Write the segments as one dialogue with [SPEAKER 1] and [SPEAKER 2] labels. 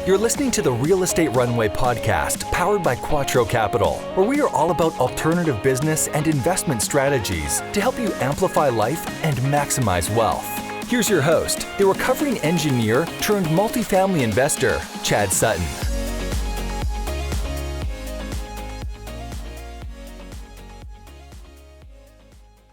[SPEAKER 1] You're listening to the Real Estate Runway podcast, powered by Quattro Capital, where we are all about alternative business and investment strategies to help you amplify life and maximize wealth. Here's your host, the recovering engineer turned multifamily investor, Chad Sutton.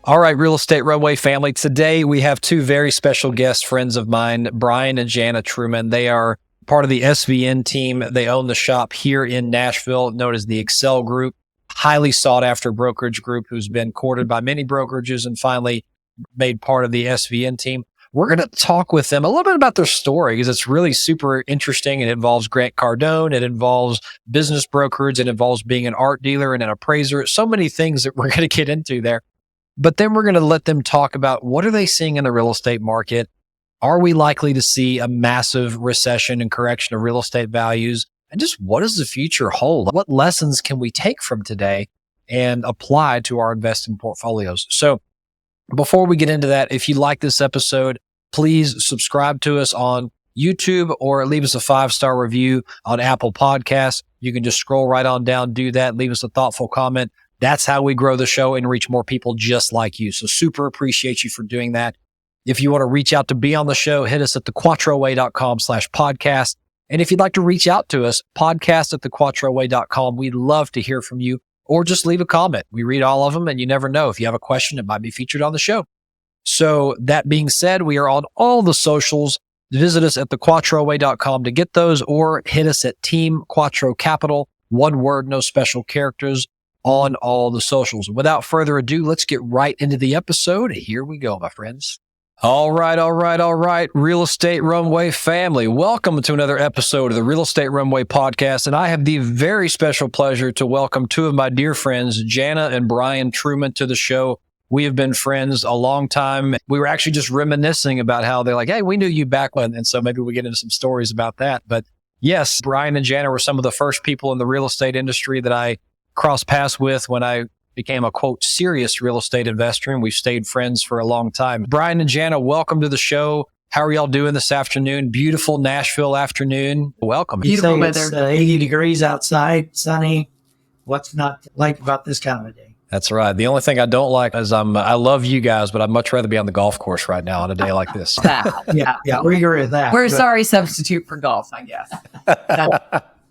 [SPEAKER 2] All right, Real Estate Runway family. Today we have two very special guests, friends of mine, Brian and Jana Truman. They are part of the SVN team. They own the shop here in Nashville, known as the Accel Group, highly sought after brokerage group who's been courted by many brokerages and finally made part of the SVN team. We're going to talk with them a little bit about their story because it's really super interesting. It involves Grant Cardone. It involves business brokerage. It involves being an art dealer and an appraiser. So many things that we're going to get into there. But then we're going to let them talk about what are they seeing in the real estate market? Are we likely to see a massive recession and correction of real estate values? And just what does the future hold? What lessons can we take from today and apply to our investing portfolios? So before we get into that, if you like this episode, please subscribe to us on YouTube or leave us a 5-star review on Apple Podcasts. You can just scroll right on down, do that, leave us a thoughtful comment. That's how we grow the show and reach more people just like you. So super appreciate you for doing that. If you want to reach out to be on the show, hit us at thequattroway.com/podcast. And if you'd like to reach out to us, podcast@thequattroway.com. We'd love to hear from you or just leave a comment. We read all of them and you never know. If you have a question, it might be featured on the show. So that being said, we are on all the socials. Visit us at thequattroway.com to get those or hit us at Team Quattro Capital. One word, no special characters on all the socials. Without further ado, let's get right into the episode. Here we go, my friends. All right. Real Estate Runway family, welcome to another episode of the Real Estate Runway podcast. And I have the very special pleasure to welcome two of my dear friends, Jana and Brian Truman, to the show. We have been friends a long time. We were actually just reminiscing about how they're like, hey, we knew you back when. And so maybe we get into some stories about that. But yes, Brian and Jana were some of the first people in the real estate industry that I crossed paths with when I became a, quote, serious real estate investor, and we've stayed friends for a long time. Brian and Jana, welcome to the show. How are y'all doing this afternoon? Beautiful Nashville afternoon. Welcome.
[SPEAKER 3] Beautiful weather. It's 80 degrees outside, sunny. What's not to like about this kind of a day?
[SPEAKER 2] That's right. The only thing I don't like is I love you guys, but I'd much rather be on the golf course right now on a day like this.
[SPEAKER 3] Yeah, we agree with that.
[SPEAKER 4] We're a sorry substitute for golf, I guess.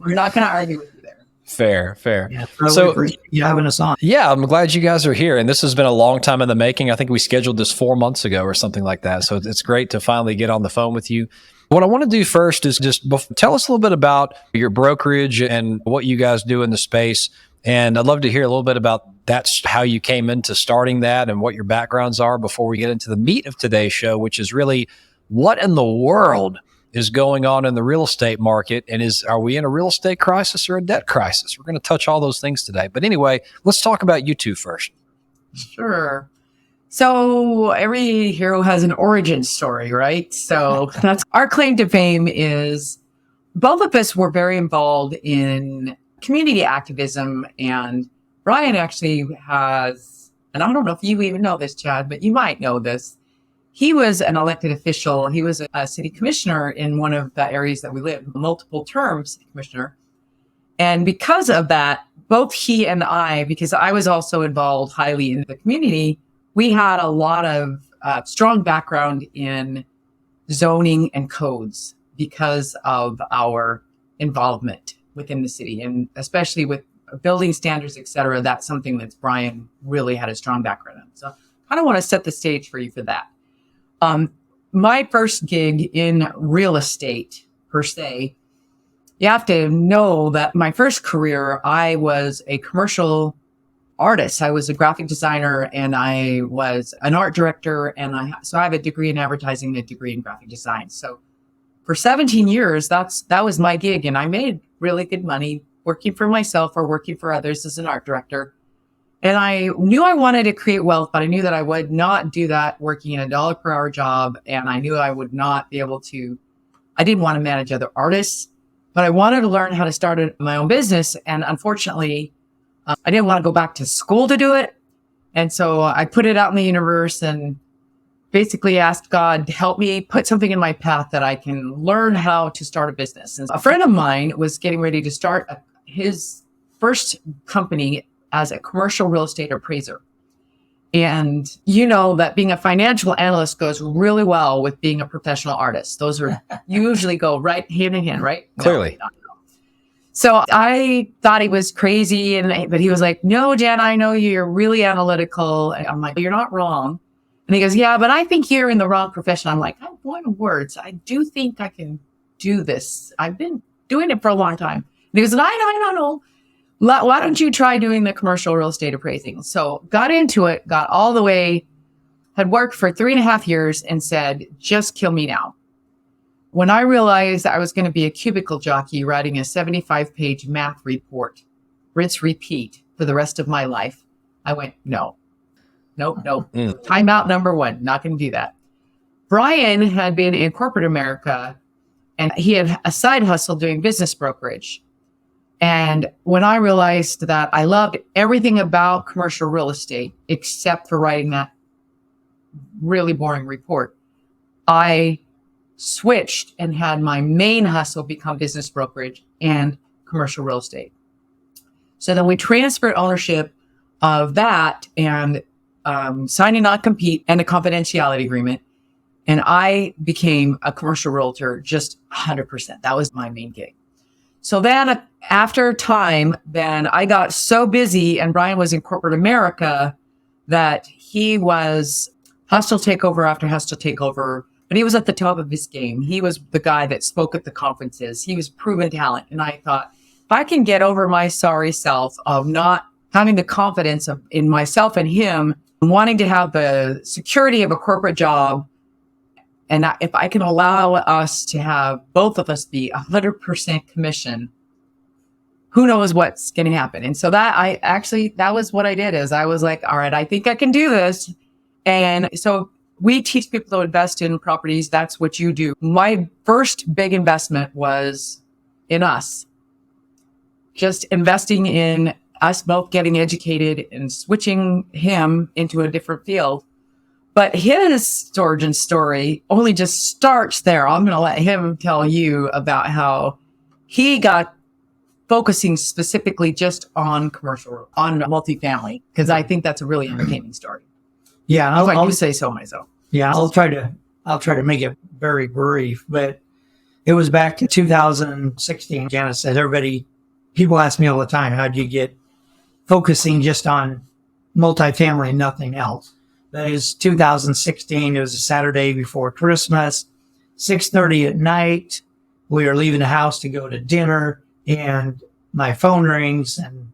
[SPEAKER 4] We're not going to argue with you there.
[SPEAKER 2] Fair.
[SPEAKER 3] Yeah, so you having us on.
[SPEAKER 2] Yeah, I'm glad you guys are here. And this has been a long time in the making. I think we scheduled this 4 months ago or something like that. So it's great to finally get on the phone with you. What I want to do first is just tell us a little bit about your brokerage and what you guys do in the space. And I'd love to hear a little bit about that's how you came into starting that and what your backgrounds are before we get into the meat of today's show, which is really what in the world is going on in the real estate market, and are we in a real estate crisis or a debt crisis? We're going to touch all those things today. But anyway, let's talk about you two first.
[SPEAKER 4] Sure. So every hero has an origin story, right? So that's our claim to fame is both of us were very involved in community activism, and Brian actually has, and I don't know if you even know this, Chad, but you might know this. He was an elected official. He was a city commissioner in one of the areas that we live, multiple terms commissioner. And because of that, both he and I, because I was also involved highly in the community, we had a lot of strong background in zoning and codes because of our involvement within the city, and especially with building standards, et cetera. That's something that Brian really had a strong background in. So I don't want to set the stage for you for that. My first gig in real estate, per se, you have to know that my first career, I was a commercial artist. I was a graphic designer and I was an art director. And so I have a degree in advertising and a degree in graphic design. So for 17 years, that was my gig. And I made really good money working for myself or working for others as an art director. And I knew I wanted to create wealth, but I knew that I would not do that working in a $1 per hour job. And I knew I would not be able to, I didn't want to manage other artists, but I wanted to learn how to start my own business. And unfortunately, I didn't want to go back to school to do it. And so I put it out in the universe and basically asked God to help me put something in my path that I can learn how to start a business. And a friend of mine was getting ready to start his first company as a commercial real estate appraiser. And you know that being a financial analyst goes really well with being a professional artist. Those are usually go right hand in hand, right?
[SPEAKER 2] Clearly.
[SPEAKER 4] No. So I thought he was crazy, but he was like, "No, Jan, I know you're really analytical." And I'm like, "You're not wrong." And he goes, "Yeah, but I think you're in the wrong profession." I'm like, "I'm one words. I do think I can do this. I've been doing it for a long time." And he goes, "I know. Why don't you try doing the commercial real estate appraising?" So got into it, got all the way, had worked for 3.5 years and said, "Just kill me now." When I realized I was going to be a cubicle jockey writing a 75-page math report, rinse, repeat for the rest of my life, I went, nope. Timeout number 1, not going to do that. Brian had been in corporate America and he had a side hustle doing business brokerage. And when I realized that I loved everything about commercial real estate, except for writing that really boring report, I switched and had my main hustle become business brokerage and commercial real estate. So then we transferred ownership of that and signed a non-compete and a confidentiality agreement. And I became a commercial realtor just 100%. That was my main gig. So then after time, then I got so busy and Brian was in corporate America that he was hostile takeover after hostile takeover, but he was at the top of his game. He was the guy that spoke at the conferences. He was proven talent. And I thought, if I can get over my sorry self of not having the confidence in myself and him, wanting to have the security of a corporate job, and if I can allow us to have both of us be 100% commission, who knows what's going to happen. And so that was what I did is I was like, all right, I think I can do this. And so we teach people to invest in properties. That's what you do. My first big investment was in us, just investing in us both getting educated and switching him into a different field. But his origin story only just starts there. I'm going to let him tell you about how he got focusing specifically just on commercial, on multifamily, because I think that's a really entertaining story.
[SPEAKER 3] Yeah,
[SPEAKER 4] I'll say so myself.
[SPEAKER 3] Yeah, I'll try to make it very brief. But it was back in 2016. Jana said, people ask me all the time, how'd you get focusing just on multifamily and nothing else? That is 2016. It was a Saturday before Christmas, 6:30 at night. We were leaving the house to go to dinner, and my phone rings, and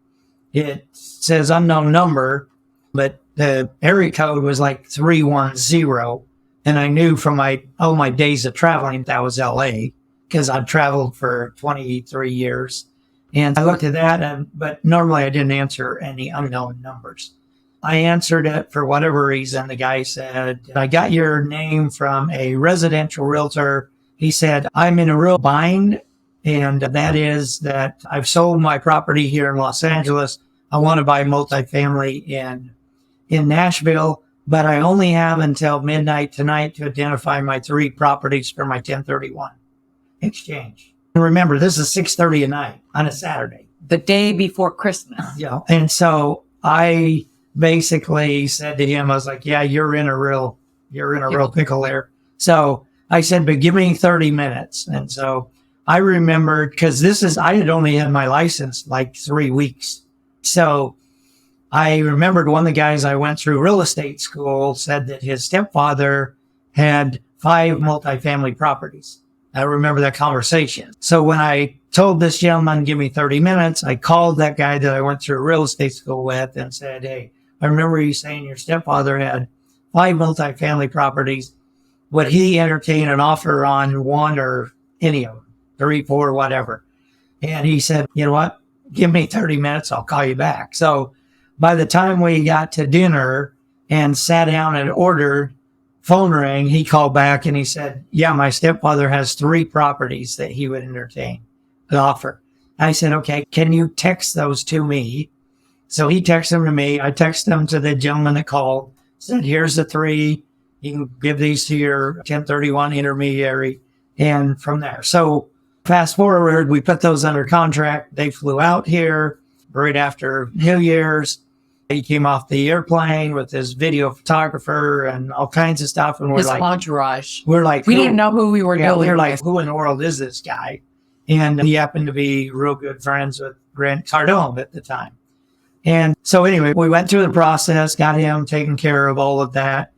[SPEAKER 3] it says unknown number, but the area code was like 310. And I knew from all my days of traveling that was LA, because I'd traveled for 23 years. And I looked at that, but normally I didn't answer any unknown numbers. I answered it for whatever reason. The guy said, I got your name from a residential realtor. He said, I'm in a real bind, and that is that I've sold my property here in Los Angeles. I want to buy multifamily in Nashville, but I only have until midnight tonight to identify my 3 properties for my 1031 exchange. And remember, this is 6:30 at night on a Saturday.
[SPEAKER 4] The day before Christmas.
[SPEAKER 3] Yeah. And so I basically said to him, I was like, yeah, you're in a real pickle there. So I said, but give me 30 minutes. And so I remembered, because I had only had my license like 3 weeks. So I remembered one of the guys I went through real estate school said that his stepfather had 5 multifamily properties. I remember that conversation. So when I told this gentleman, give me 30 minutes, I called that guy that I went through real estate school with and said, hey, I remember you saying your stepfather had 5 multifamily properties. Would he entertain an offer on one or any of them, 3, 4, whatever? And he said, you know what? Give me 30 minutes. I'll call you back. So by the time we got to dinner and sat down and ordered, phone rang, he called back and he said, yeah, my stepfather has 3 properties that he would entertain an offer. I said, okay, can you text those to me? So he texted them to me. I texted them to the gentleman that called, said, here's the 3. You can give these to your 1031 intermediary and from there. So fast forward, we put those under contract. They flew out here right after New Year's. He came off the airplane with his video photographer and all kinds of stuff. And
[SPEAKER 4] His entourage.
[SPEAKER 3] We're like,
[SPEAKER 4] we didn't know who we were dealing
[SPEAKER 3] we're
[SPEAKER 4] with.
[SPEAKER 3] like, who in the world is this guy? And he happened to be real good friends with Grant Cardone at the time. And so anyway, we went through the process, got him taken care of all of that.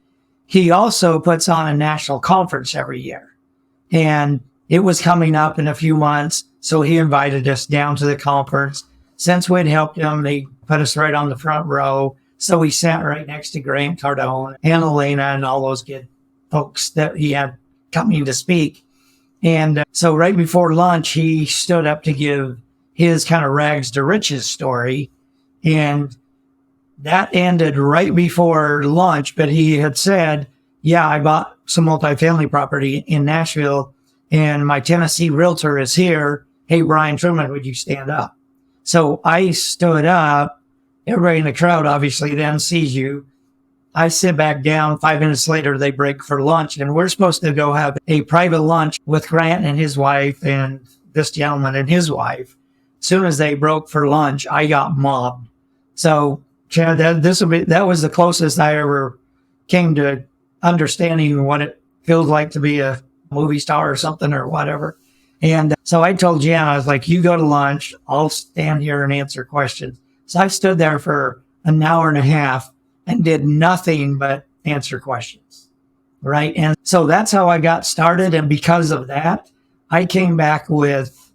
[SPEAKER 3] He also puts on a national conference every year. And it was coming up in a few months. So he invited us down to the conference. Since we'd helped him, they put us right on the front row. So we sat right next to Grant Cardone and Elena and all those good folks that he had coming to speak. And so right before lunch, he stood up to give his kind of rags to riches story. And that ended right before lunch. But he had said, yeah, I bought some multifamily property in Nashville and my Tennessee realtor is here. Hey, Brian Truman, would you stand up? So I stood up. Everybody in the crowd obviously then sees you. I sit back down. 5 minutes later, they break for lunch, and we're supposed to go have a private lunch with Grant and his wife and this gentleman and his wife. As soon as they broke for lunch, I got mobbed. So Chad, that was the closest I ever came to understanding what it feels like to be a movie star or something or whatever. And so I told Jana, I was like, you go to lunch. I'll stand here and answer questions. So I stood there for an hour and a half and did nothing but answer questions. Right. And so that's how I got started. And because of that, I came back with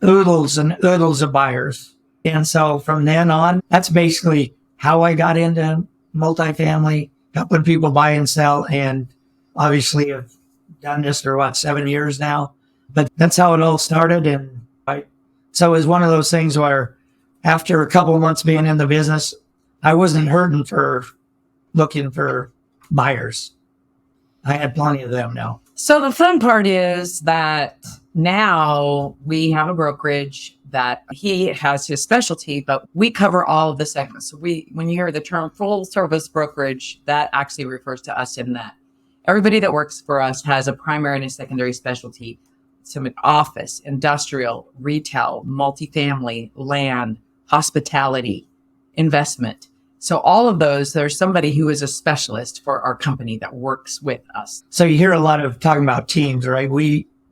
[SPEAKER 3] oodles and oodles of buyers. And so from then on, that's basically how I got into multifamily, helping people buy and sell. And obviously I've done this for 7 years now. But that's how it all started. And so it was one of those things where after a couple of months being in the business, I wasn't hurting for looking for buyers. I had plenty of them now.
[SPEAKER 4] So the fun part is that now we have a brokerage that he has his specialty, but we cover all of the segments. So when you hear the term full service brokerage, that actually refers to us in that everybody that works for us has a primary and a secondary specialty. So office, industrial, retail, multifamily, land, hospitality, investment. So all of those, there's somebody who is a specialist for our company that works with us.
[SPEAKER 3] So you hear a lot of talking about teams, right?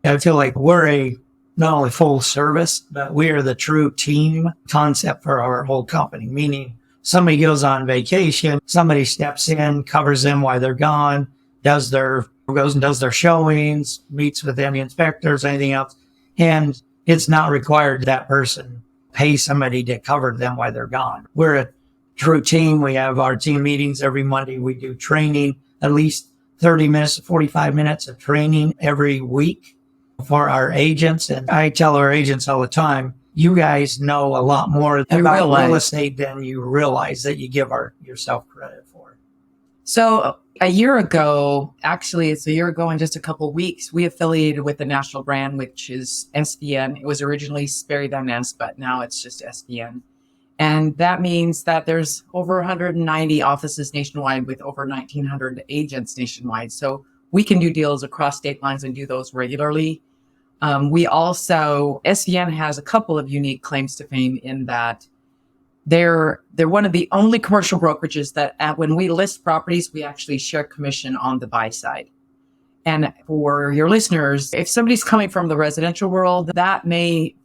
[SPEAKER 3] I feel like we're not only full service, but we are the true team concept for our whole company, meaning somebody goes on vacation, somebody steps in, covers them while they're gone, goes and does their showings, meets with any inspectors, anything else. And it's not required that person pay somebody to cover them while they're gone. We're a true team. We have our team meetings every Monday. We do training, at least 30 minutes to 45 minutes of training every week for our agents. And I tell our agents all the time, you guys know a lot more about real estate than you realize that you give yourself credit for.
[SPEAKER 4] So a year ago, actually it's a year ago in just a couple of weeks, we affiliated with the national brand, which is SVN. It was originally Sperry Van Ness, but now it's just SVN. And that means that there's over 190 offices nationwide with over 1,900 agents nationwide. So we can do deals across state lines and do those regularly. SVN has a couple of unique claims to fame in that they're one of the only commercial brokerages that when we list properties, we actually share commission on the buy side. And for your listeners, if somebody's coming from the residential world, that may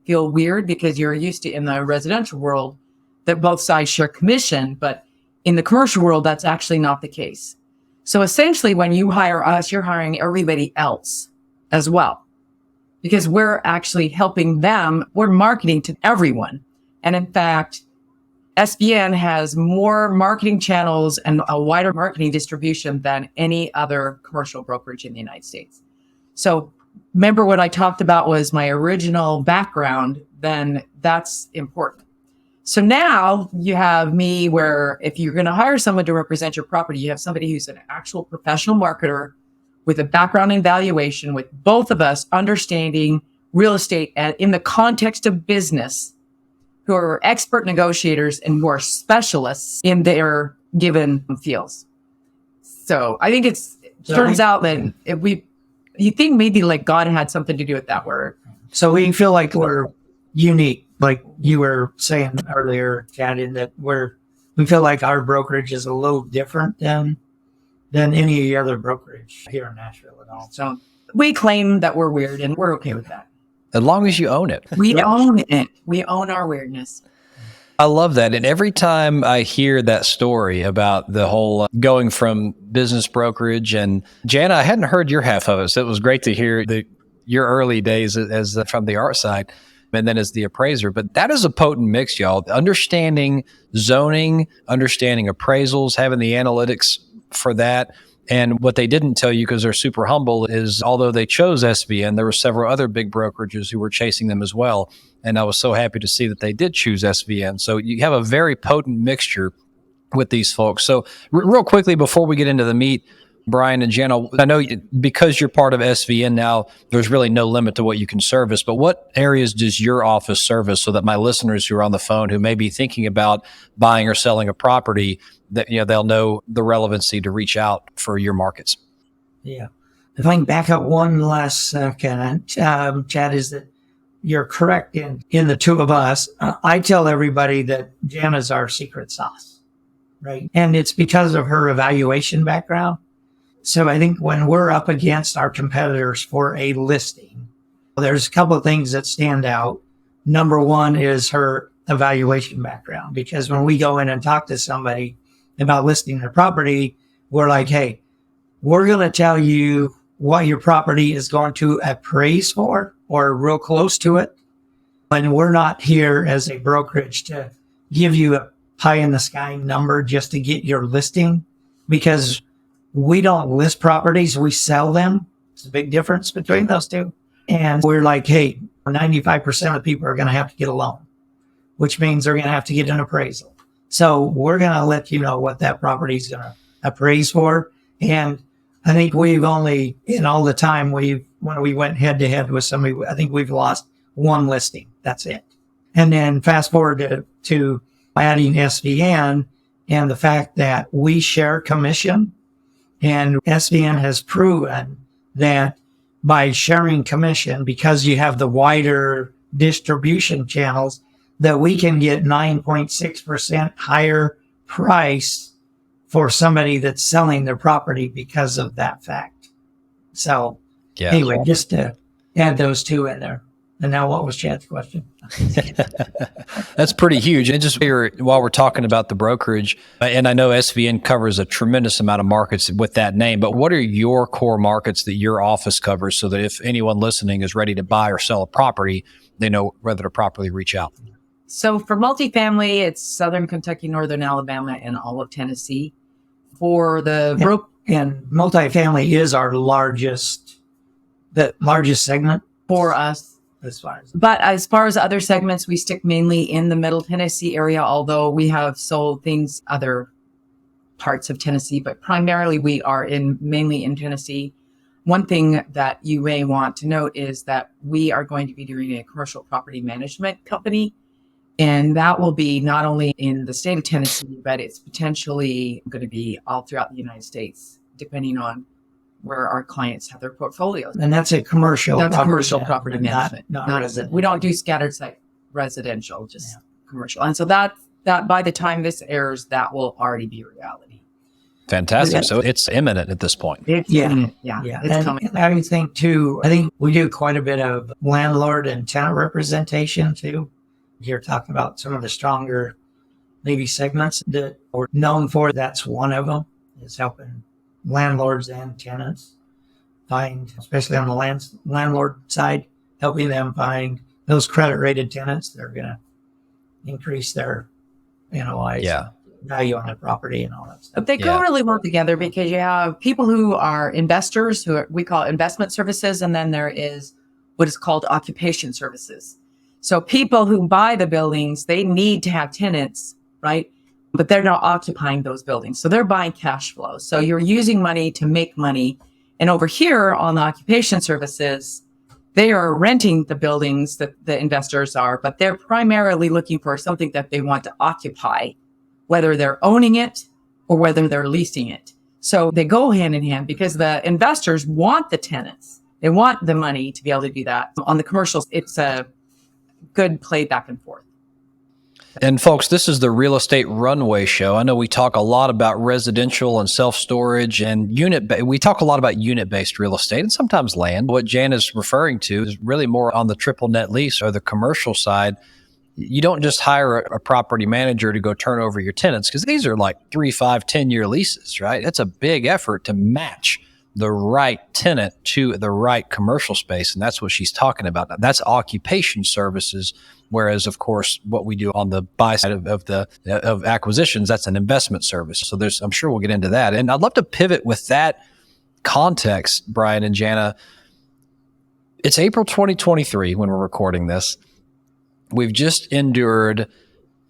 [SPEAKER 4] feel weird because you're used to in the residential world that both sides share commission, but in the commercial world, that's actually not the case. So essentially, when you hire us, you're hiring everybody else as well, because we're actually helping them. We're marketing to everyone. And in fact, SBN has more marketing channels and a wider marketing distribution than any other commercial brokerage in the United States. So remember what I talked about was my original background, then that's important. So now you have me where if you're going to hire someone to represent your property, you have somebody who's an actual professional marketer with a background in valuation, with both of us understanding real estate and in the context of business, who are expert negotiators and who are specialists in their given fields. So I think turns out that you think maybe like God had something to do with that word.
[SPEAKER 3] So we feel like we're unique, like you were saying earlier, Chad, in that we feel like our brokerage is a little different than any other brokerage here in Nashville at all.
[SPEAKER 4] So we claim that we're weird, and we're okay with that.
[SPEAKER 2] As long as you own it.
[SPEAKER 4] We own it. We own our weirdness.
[SPEAKER 2] I love that. And every time I hear that story about the whole going from business brokerage, and Jana, I hadn't heard your half of it. So it was great to hear your early days as from the art side and then as the appraiser. But that is a potent mix, y'all. Understanding zoning, understanding appraisals, having the analytics for that. And what they didn't tell you, because they're super humble, is although they chose SVN, there were several other big brokerages who were chasing them as well. And I was so happy to see that they did choose SVN. So you have a very potent mixture with these folks. So real quickly, before we get into the meat, Brian and Jana, I know because you're part of SVN now, there's really no limit to what you can service. But what areas does your office service, so that my listeners who are on the phone who may be thinking about buying or selling a property, that they'll know the relevancy to reach out for your markets?
[SPEAKER 3] Yeah. If I can back up one last second, Chad, is that you're correct in the two of us. I tell everybody that Jana's our secret sauce, right? And it's because of her evaluation background. So I think when we're up against our competitors for a listing, there's a couple of things that stand out. Number one is her evaluation background, because when we go in and talk to somebody about listing their property, we're like, hey, we're going to tell you what your property is going to appraise for, or real close to it. And we're not here as a brokerage to give you a pie in the sky number just to get your listing, because we don't list properties, we sell them. It's a big difference between those two. And we're like, hey, 95% of people are going to have to get a loan, which means they're going to have to get an appraisal. So we're going to let you know what that property is going to appraise for. And I think we've only, in all the time when we went head to head with somebody, I think we've lost one listing. That's it. And then fast forward to adding SVN and the fact that we share commission. And SVN has proven that by sharing commission, because you have the wider distribution channels, that we can get 9.6% higher price for somebody that's selling their property because of that fact. So anyway, just to add those two in there. And now what was Chad's question?
[SPEAKER 2] That's pretty huge. And just while we're talking about the brokerage, and I know SVN covers a tremendous amount of markets with that name, but what are your core markets that your office covers, so that if anyone listening is ready to buy or sell a property, they know whether to properly reach out?
[SPEAKER 4] So for multifamily, it's Southern Kentucky, Northern Alabama, and all of Tennessee. For the
[SPEAKER 3] and multifamily is our largest segment
[SPEAKER 4] for us. As far as other segments, we stick mainly in the Middle Tennessee area, although we have sold things other parts of Tennessee, but primarily we are mainly in Tennessee. One thing that you may want to note is that we are going to be doing a commercial property management company, and that will be not only in the state of Tennessee, but it's potentially going to be all throughout the United States, depending on where our clients have their portfolios.
[SPEAKER 3] And that's a commercial
[SPEAKER 4] property management. Not residential. We don't do scattered site residential, just commercial. And so that by the time this airs, that will already be reality.
[SPEAKER 2] Fantastic. So it's imminent at this point.
[SPEAKER 4] It's imminent. Yeah. It's coming.
[SPEAKER 3] I think we do quite a bit of landlord and tenant representation too. You're talking about some of the stronger maybe segments that we're known for. That's one of them, is helping landlords and tenants find, especially on the landlord side, helping them find those credit rated tenants that are going to increase their NOI value on their property and all that stuff.
[SPEAKER 4] But they go really well together, because you have people who are investors, we call investment services, and then there is what is called occupation services. So people who buy the buildings, they need to have tenants, right? But they're not occupying those buildings. So they're buying cash flow. So you're using money to make money. And over here on the occupation services, they are renting the buildings that the investors are, but they're primarily looking for something that they want to occupy, whether they're owning it or whether they're leasing it. So they go hand in hand because the investors want the tenants. They want the money to be able to do that. On the commercials, it's a good play back and forth.
[SPEAKER 2] And folks, this is the Real Estate Runway Show. I know we talk a lot about residential and self-storage and we talk a lot about unit-based real estate and sometimes land. What Jan is referring to is really more on the triple net lease or the commercial side. You don't just hire a property manager to go turn over your tenants because these are like 3, 5, 10-year leases, right? It's a big effort to match the right tenant to the right commercial space. And that's what she's talking about. That's occupation services. Whereas, of course, what we do on the buy side of acquisitions, that's an investment service. So I'm sure we'll get into that. And I'd love to pivot with that context, Brian and Jana. It's April 2023 when we're recording this. We've just endured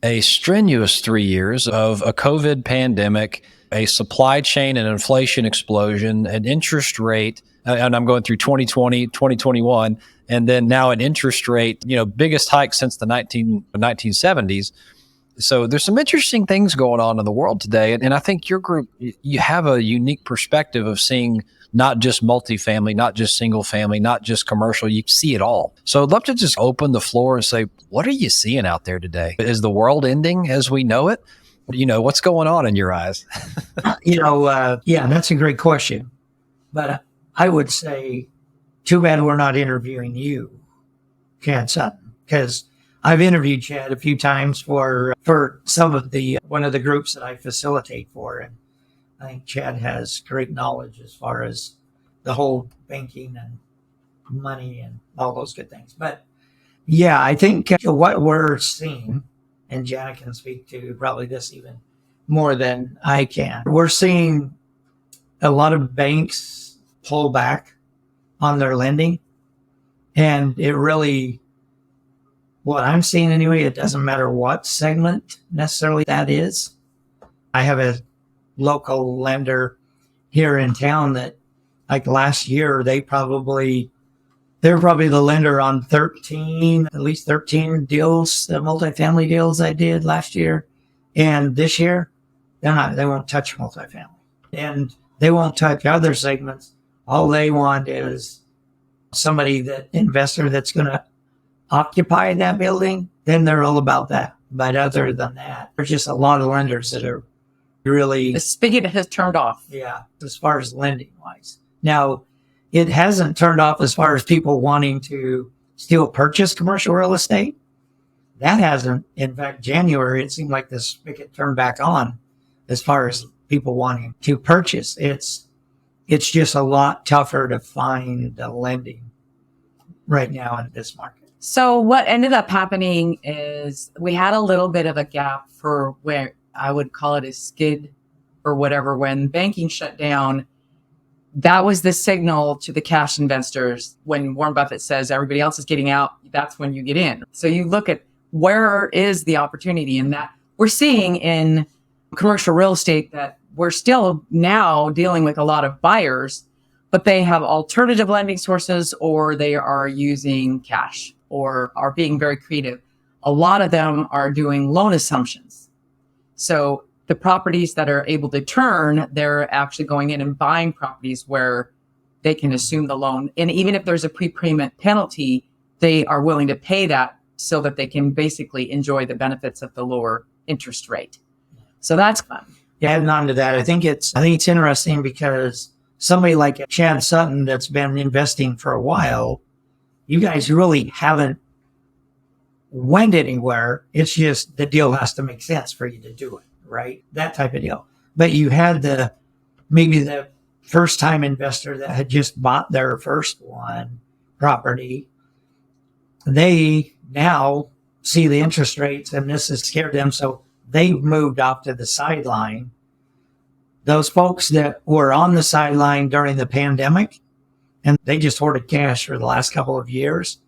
[SPEAKER 2] a strenuous 3 years of a COVID pandemic, a supply chain and inflation explosion, an interest rate, and I'm going through 2020, 2021, and then now an interest rate, biggest hike since the 1970s. So there's some interesting things going on in the world today. And I think your group, you have a unique perspective of seeing not just multifamily, not just single family, not just commercial. You see it all. So I'd love to just open the floor and say, what are you seeing out there today? Is the world ending as we know it? What's going on in your eyes?
[SPEAKER 3] Yeah, that's a great question. But I would say, too bad we're not interviewing you, Chad Sutton, because I've interviewed Chad a few times for some of one of the groups that I facilitate for. And I think Chad has great knowledge as far as the whole banking and money and all those good things. But yeah, I think what we're seeing, and Jana can speak to probably this even more than I can, we're seeing a lot of banks pull back on their lending. And it really, what I'm seeing anyway, it doesn't matter what segment necessarily that is. I have a local lender here in town that, like last year, they're probably the lender on at least 13 deals, the multifamily deals I did last year. And this year, they won't touch multifamily. And they won't touch other segments. All they want is investor that's going to occupy that building. Then they're all about that. But other than that, there's just a lot of lenders that are really...
[SPEAKER 4] The spigot has turned off.
[SPEAKER 3] Yeah, as far as lending wise. Now, it hasn't turned off as far as people wanting to still purchase commercial real estate. That hasn't. In fact, January, it seemed like the spigot turned back on as far as people wanting to purchase. It's just a lot tougher to find the lending right now in this market.
[SPEAKER 4] So what ended up happening is we had a little bit of a gap for where I would call it a skid or whatever. When banking shut down, that was the signal to the cash investors. When Warren Buffett says everybody else is getting out, that's when you get in. So you look at where is the opportunity, and that we're seeing in commercial real estate that we're still now dealing with a lot of buyers, but they have alternative lending sources, or they are using cash, or are being very creative. A lot of them are doing loan assumptions. So the properties that are able to turn, they're actually going in and buying properties where they can assume the loan. And even if there's a prepayment penalty, they are willing to pay that so that they can basically enjoy the benefits of the lower interest rate. So that's fun.
[SPEAKER 3] Yeah, adding on to that, I think it's interesting because somebody like Chad Sutton that's been investing for a while, you guys really haven't went anywhere. It's just the deal has to make sense for you to do it, right? That type of deal. But you had maybe the first time investor that had just bought their first property. They now see the interest rates and this has scared them. So they moved off to the sideline. Those folks that were on the sideline during the pandemic and they just hoarded cash for the last couple of years.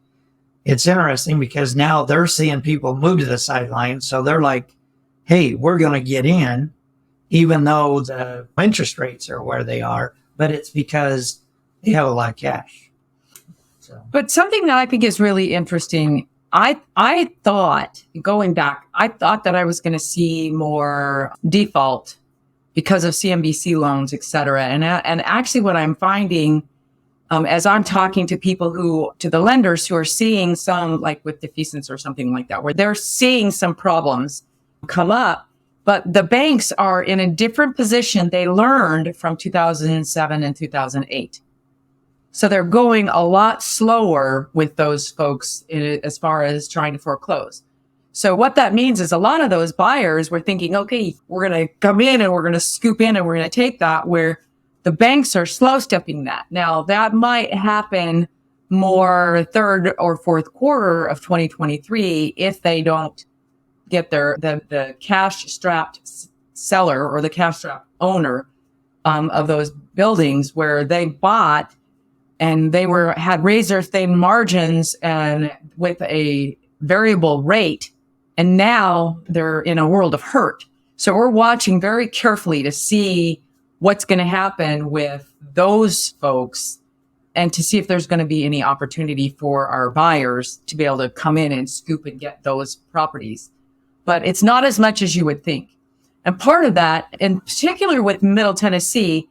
[SPEAKER 3] It's interesting because now they're seeing people move to the sideline. So they're like, hey, we're going to get in, even though the interest rates are where they are. But it's because they have a lot of cash. So.
[SPEAKER 4] But something that I think is really interesting, I thought, going back, I thought that I was going to see more default because of CNBC loans, et cetera. And actually what I'm finding, as I'm talking to to the lenders who are seeing some, like with defeasance or something like that, where they're seeing some problems come up, but the banks are in a different position they learned from 2007 and 2008. So they're going a lot slower with those folks as far as trying to foreclose. So what that means is a lot of those buyers were thinking, okay, we're going to come in and we're going to scoop in and we're going to take that, where the banks are slow stepping that. Now that might happen more third or fourth quarter of 2023 if they don't get the cash strapped seller or the cash strapped owner of those buildings where they bought and they had razor thin margins and with a variable rate. And now they're in a world of hurt. So we're watching very carefully to see what's going to happen with those folks and to see if there's going to be any opportunity for our buyers to be able to come in and scoop and get those properties. But it's not as much as you would think. And part of that, in particular with Middle Tennessee,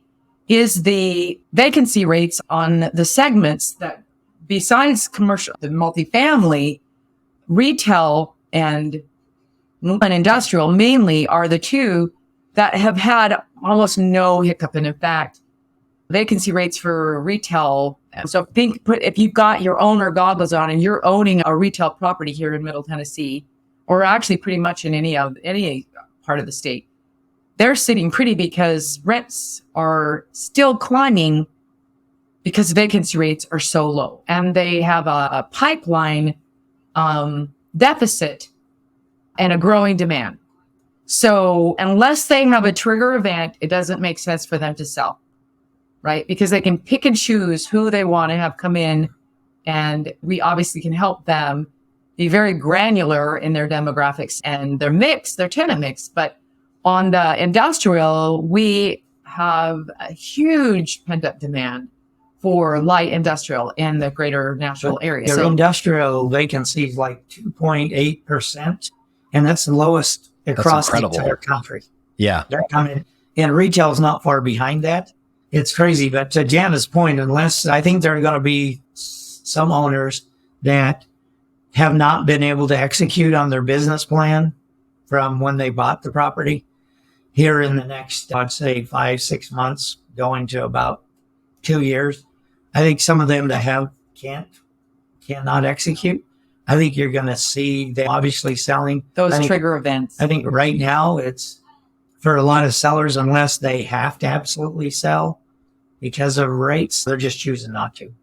[SPEAKER 4] is the vacancy rates on the segments that, besides commercial, the multifamily, retail, and industrial mainly are the two that have had almost no hiccup. And in fact, vacancy rates for retail. So if you've got your owner goggles on and you're owning a retail property here in Middle Tennessee, or actually pretty much in any part of the state, they're sitting pretty because rents are still climbing because vacancy rates are so low. And they have a pipeline deficit and a growing demand. So unless they have a trigger event, it doesn't make sense for them to sell, right? Because they can pick and choose who they want to have come in. And we obviously can help them be very granular in their demographics and their tenant mix. But on the industrial, we have a huge pent-up demand for light industrial in the greater Nashville area.
[SPEAKER 3] Their industrial vacancy is like 2.8%, and that's the lowest across the entire country.
[SPEAKER 2] Yeah.
[SPEAKER 3] They're coming, and retail is not far behind that. It's crazy. But to Jana's point, I think there are going to be some owners that have not been able to execute on their business plan from when they bought the property here in the next, I'd say 5-6 months, going to about 2 years. I think some of them that cannot execute. I think you're going to see them obviously selling.
[SPEAKER 4] Those trigger events.
[SPEAKER 3] I think right now it's for a lot of sellers, unless they have to absolutely sell because of rates, they're just choosing not to.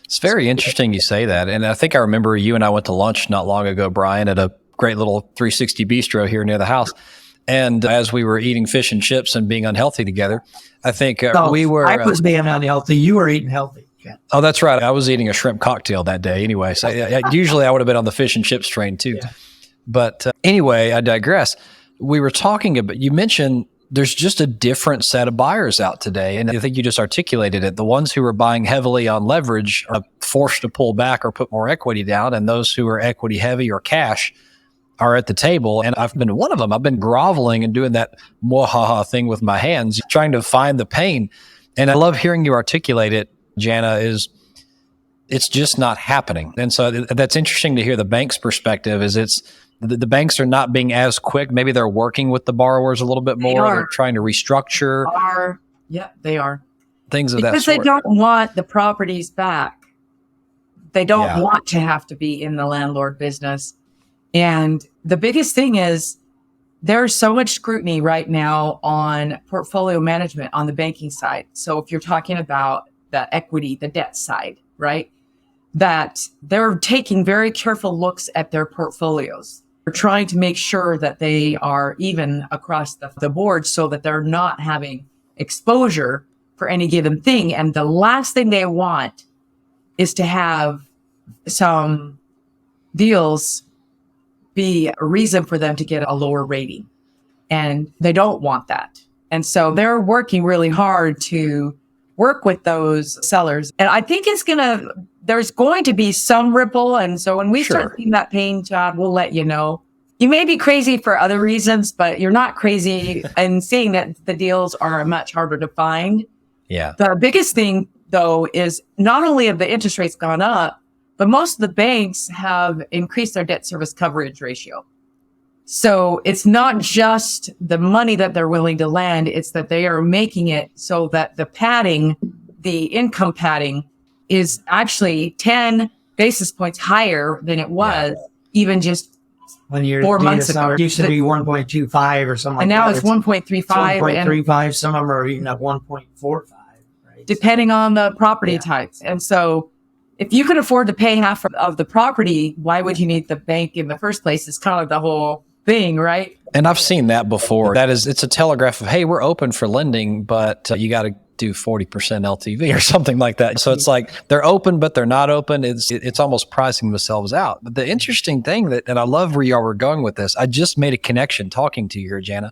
[SPEAKER 2] It's very interesting you say that. And I think I remember you and I went to lunch not long ago, Brian, at a great little 360 bistro here near the house. And as we were eating fish and chips and being unhealthy together, I think we were...
[SPEAKER 3] I was being unhealthy. You were eating healthy. Yeah.
[SPEAKER 2] Oh, that's right. I was eating a shrimp cocktail that day anyway. So usually I would have been on the fish and chips train too. Yeah. But anyway, I digress. We were talking about, you mentioned there's just a different set of buyers out today. And I think you just articulated it. The ones who are buying heavily on leverage are forced to pull back or put more equity down. And those who are equity heavy or cash are at the table. And I've been one of them. I've been groveling and doing that mwahaha thing with my hands, trying to find the pain. And I love hearing you articulate it, Jana, it's just not happening. And so that's interesting to hear the bank's perspective is the banks are not being as quick. Maybe they're working with the borrowers a little bit more. They're trying to restructure.
[SPEAKER 4] They are.
[SPEAKER 2] Things of that sort.
[SPEAKER 4] Because they don't want the properties back. They don't want to have to be in the landlord business. And the biggest thing is there's so much scrutiny right now on portfolio management on the banking side. So if you're talking about the equity, the debt side, right, that they're taking very careful looks at their portfolios. They're trying to make sure that they are even across the board so that they're not having exposure for any given thing. And the last thing they want is to have some deals be a reason for them to get a lower rating. And they don't want that. And so they're working really hard to work with those sellers. And I think there's going to be some ripple. And so when we start seeing that pain, Chad, we'll let you know. You may be crazy for other reasons, but you're not crazy and seeing that the deals are much harder to find.
[SPEAKER 2] Yeah.
[SPEAKER 4] The biggest thing, though, is not only have the interest rates gone up, but most of the banks have increased their debt service coverage ratio. So it's not just the money that they're willing to lend, it's that they are making it so that the padding, the income padding, is actually 10 basis points higher than it was even just
[SPEAKER 3] when you're
[SPEAKER 4] 4 months ago.
[SPEAKER 3] It used to be 1.25 or something like that.
[SPEAKER 4] And now it's 1.35.
[SPEAKER 3] 1.35. Some of them are even at 1.45, right?
[SPEAKER 4] Depending on the property types. And so if you can afford to pay half of the property, why would you need the bank in the first place? It's kind of the whole thing, right?
[SPEAKER 2] And I've seen that before. It's a telegraph of, hey, we're open for lending, but you got to do 40% LTV or something like that. So it's like they're open, but they're not open. It's almost pricing themselves out. But the interesting thing and I love where y'all were going with this, I just made a connection talking to you here, Jana.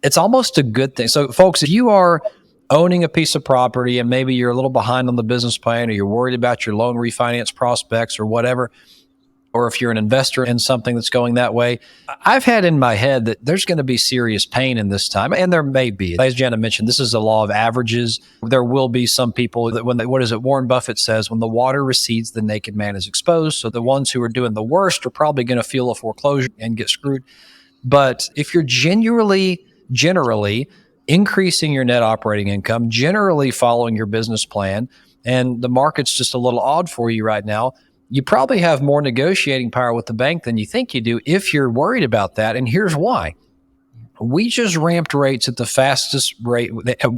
[SPEAKER 2] It's almost a good thing. So folks, if you are owning a piece of property and maybe you're a little behind on the business plan or you're worried about your loan refinance prospects or whatever, or if you're an investor in something that's going that way, I've had in my head that there's going to be serious pain in this time. And there may be. As Jana mentioned, this is a law of averages. There will be some people that Warren Buffett says, when the water recedes, the naked man is exposed. So the ones who are doing the worst are probably going to feel a foreclosure and get screwed. But if you're generally increasing your net operating income, generally following your business plan, and the market's just a little odd for you right now, you probably have more negotiating power with the bank than you think you do if you're worried about that. And here's why. We just ramped rates at the fastest rate.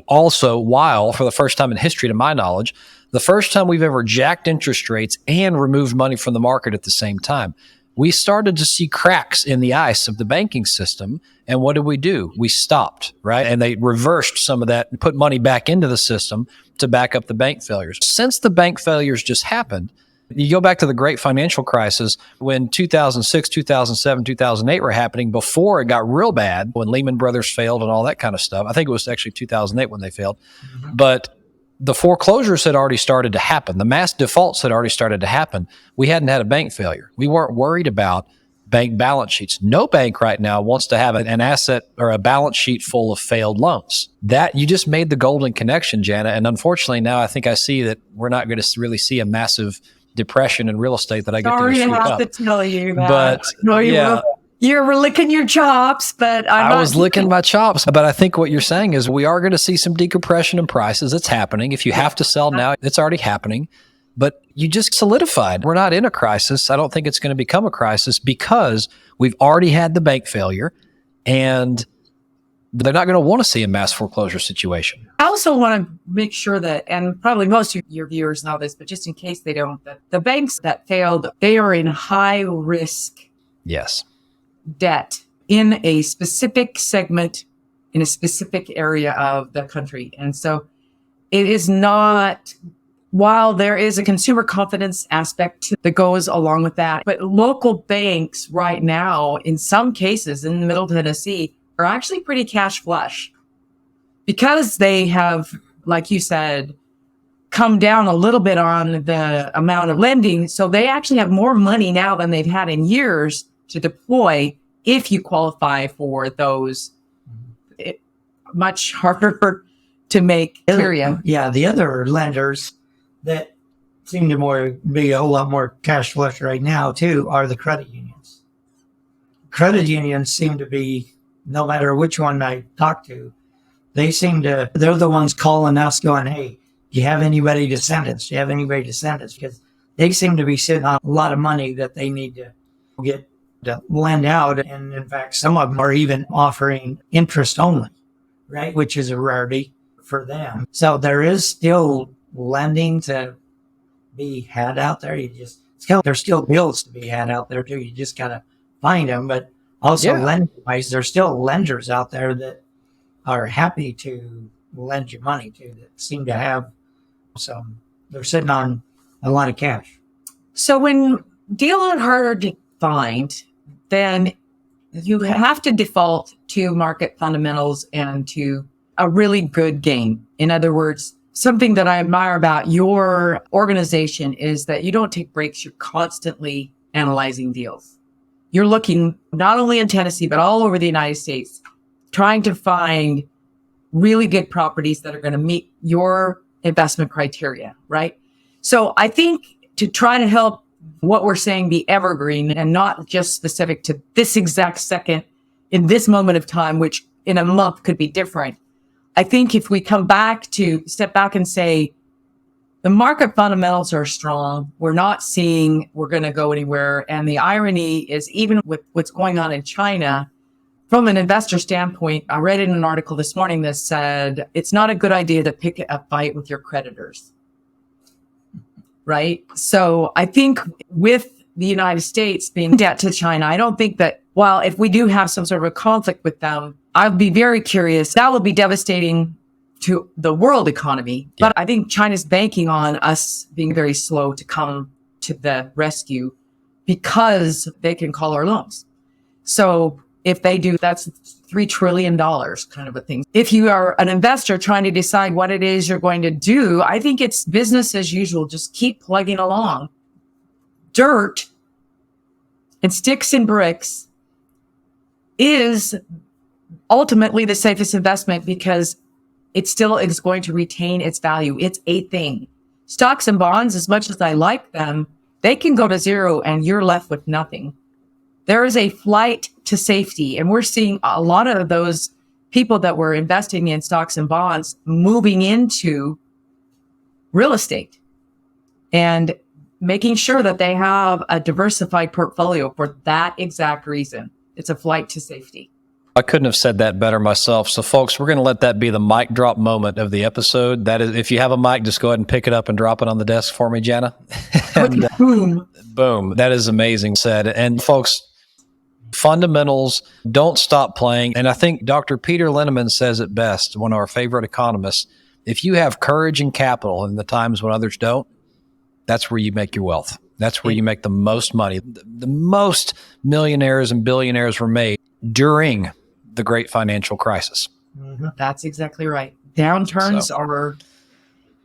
[SPEAKER 2] Also, while for the first time in history, to my knowledge, the first time we've ever jacked interest rates and removed money from the market at the same time. We started to see cracks in the ice of the banking system. And what did we do? We stopped, right? And they reversed some of that and put money back into the system to back up the bank failures. Since the bank failures just happened, you go back to the great financial crisis when 2006, 2007, 2008 were happening before it got real bad, when Lehman Brothers failed and all that kind of stuff. I think it was actually 2008 when they failed. Mm-hmm. But the foreclosures had already started to happen. The mass defaults had already started to happen. We hadn't had a bank failure. We weren't worried about bank balance sheets. No bank right now wants to have an asset or a balance sheet full of failed loans. That you just made the golden connection, Jana. And unfortunately, now I think I see that we're not going to really see a massive depression in real estate that I get to sweep up.
[SPEAKER 4] Sorry, I have to tell you that.
[SPEAKER 2] But
[SPEAKER 4] no, you were licking your chops, but
[SPEAKER 2] I was licking my chops. But I think what you're saying is we are going to see some decompression in prices. It's happening. If you have to sell now, it's already happening. But you just solidified. We're not in a crisis. I don't think it's going to become a crisis because we've already had the bank failure and they're not going to want to see a mass foreclosure situation.
[SPEAKER 4] I also want to make sure that, and probably most of your viewers know this, but just in case they don't, that the banks that failed, they are in high risk debt in a specific segment, in a specific area of the country. And so it is not, while there is a consumer confidence aspect that goes along with that, but local banks right now, in some cases in Middle Tennessee, are actually pretty cash flush because they have, like you said, come down a little bit on the amount of lending. So they actually have more money now than they've had in years to deploy if you qualify for those much harder to make area.
[SPEAKER 3] Yeah, the other lenders that seem to be a whole lot more cash flush right now too are the credit unions. Credit unions seem to be, no matter which one I talk to, they're the ones calling us going, hey, do you have anybody to send us? Do you have anybody to send us? Because they seem to be sitting on a lot of money that they need to get to lend out. And in fact, some of them are even offering interest only, right? Which is a rarity for them. So there is still lending to be had out there. There's still bills to be had out there too. You just got to find them. But also lending-wise, there's still lenders out there that are happy to lend you money to, that seem to have they're sitting on a lot of cash.
[SPEAKER 4] So when deals are harder to find, then you have to default to market fundamentals and to a really good game. In other words, something that I admire about your organization is that you don't take breaks. You're constantly analyzing deals. you're looking not only in Tennessee, but all over the United States, trying to find really good properties that are going to meet your investment criteria, right? So I think to try to help what we're saying be evergreen and not just specific to this exact second in this moment of time, which in a month could be different. I think if we come back to step back and say, the market fundamentals are strong. We're not seeing we're going to go anywhere. And the irony is, even with what's going on in China, from an investor standpoint, I read in an article this morning that said it's not a good idea to pick a fight with your creditors. Right? So I think with the United States being debt to China, I don't think that, while if we do have some sort of a conflict with them, I'd be very curious. That would be devastating to the world economy. Yeah. But I think China's banking on us being very slow to come to the rescue because they can call our loans. So if they do, that's $3 trillion kind of a thing. If you are an investor trying to decide what it is you're going to do, I think it's business as usual. Just keep plugging along. Dirt and sticks and bricks is ultimately the safest investment because it still is going to retain its value. It's a thing. Stocks and bonds, as much as I like them, they can go to zero and you're left with nothing. There is a flight to safety, and we're seeing a lot of those people that were investing in stocks and bonds moving into real estate and making sure that they have a diversified portfolio for that exact reason. It's a flight to safety.
[SPEAKER 2] I couldn't have said that better myself. So folks, we're going to let that be the mic drop moment of the episode. That is, if you have a mic, just go ahead and pick it up and drop it on the desk for me, Jana. And,
[SPEAKER 4] boom.
[SPEAKER 2] Boom. That is amazing said. And folks, fundamentals, don't stop playing. And I think Dr. Peter Linneman says it best, one of our favorite economists. If you have courage and capital in the times when others don't, that's where you make your wealth. That's where you make the most money. The most millionaires and billionaires were made during the great financial crisis.
[SPEAKER 4] Mm-hmm. That's exactly right. Downturns are,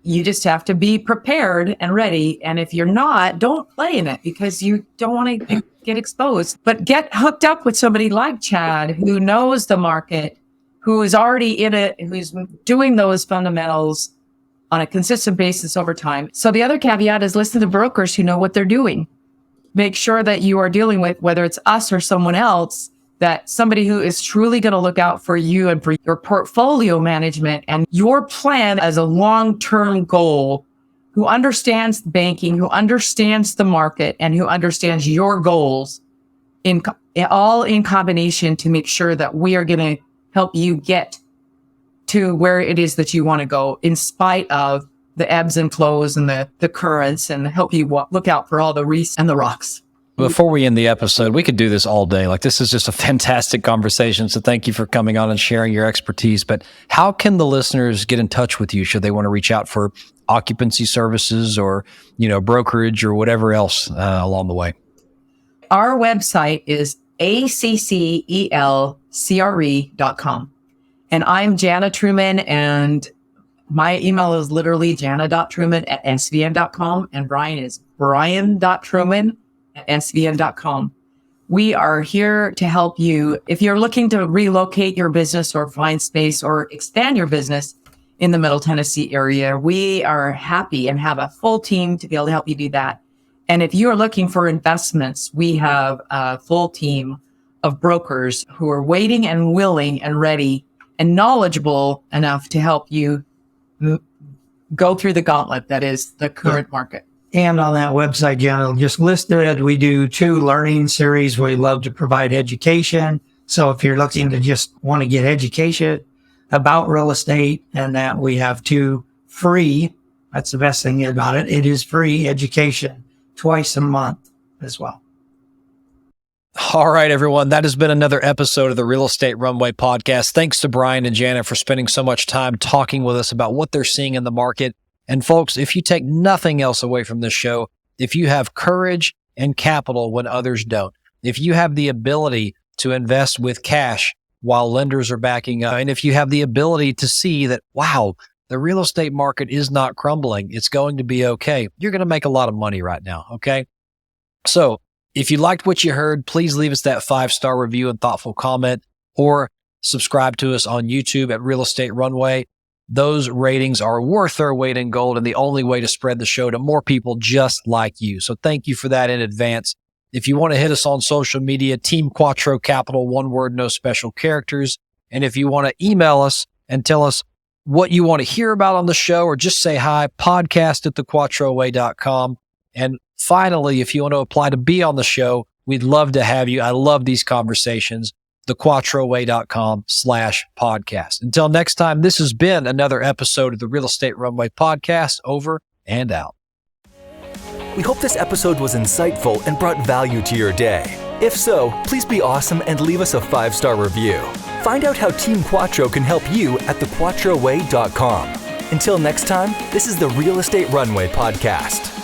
[SPEAKER 4] you just have to be prepared and ready. And if you're not, don't play in it because you don't want to get exposed. But get hooked up with somebody like Chad who knows the market, who is already in it, who's doing those fundamentals on a consistent basis over time. So the other caveat is listen to brokers who know what they're doing. Make sure that you are dealing with, whether it's us or someone else, that somebody who is truly going to look out for you and for your portfolio management and your plan as a long-term goal, who understands banking, who understands the market, and who understands your goals all in combination to make sure that we are going to help you get to where it is that you want to go in spite of the ebbs and flows and the currents, and help you look out for all the reefs and the rocks.
[SPEAKER 2] Before we end the episode, we could do this all day. Like, this is just a fantastic conversation. So thank you for coming on and sharing your expertise. But how can the listeners get in touch with you should they want to reach out for occupancy services or, brokerage or whatever else along the way?
[SPEAKER 4] Our website is accelcre.com. And I'm Jana Truman, and my email is literally jana.truman@svn.com. And Brian is brian.truman@svn.com. We are here to help you. If you're looking to relocate your business or find space or expand your business in the Middle Tennessee area, we are happy and have a full team to be able to help you do that. And if you are looking for investments, we have a full team of brokers who are waiting and willing and ready and knowledgeable enough to help you go through the gauntlet that is the current market.
[SPEAKER 3] And on that website, Jana, just listed, we do 2 learning series. We love to provide education. So if you're looking to just want to get education about real estate, and that we have 2 free, that's the best thing about it. It is free education twice a month as well.
[SPEAKER 2] All right, everyone. That has been another episode of the Real Estate Runway podcast. Thanks to Brian and Jana for spending so much time talking with us about what they're seeing in the market. And folks, if you take nothing else away from this show, if you have courage and capital when others don't, if you have the ability to invest with cash while lenders are backing up, and if you have the ability to see that, wow, the real estate market is not crumbling, it's going to be okay, you're going to make a lot of money right now, okay? So If you liked what you heard, please leave us that 5-star review and thoughtful comment, or subscribe to us on YouTube at Real Estate Runway. Those ratings are worth their weight in gold and the only way to spread the show to more people just like you. So thank you for that in advance. If you want to hit us on social media, Team Quattro Capital, one word, no special characters. And if you want to email us and tell us what you want to hear about on the show, or just say hi, podcast@thequattroway.com. And finally, if you want to apply to be on the show, we'd love to have you. I love these conversations. thequattroway.com/podcast. Until next time, this has been another episode of the Real Estate Runway podcast. Over and out.
[SPEAKER 1] We hope this episode was insightful and brought value to your day. If so, please be awesome and leave us a 5-star review. Find out how Team Quattro can help you at thequattroway.com. Until next time, this is the Real Estate Runway podcast.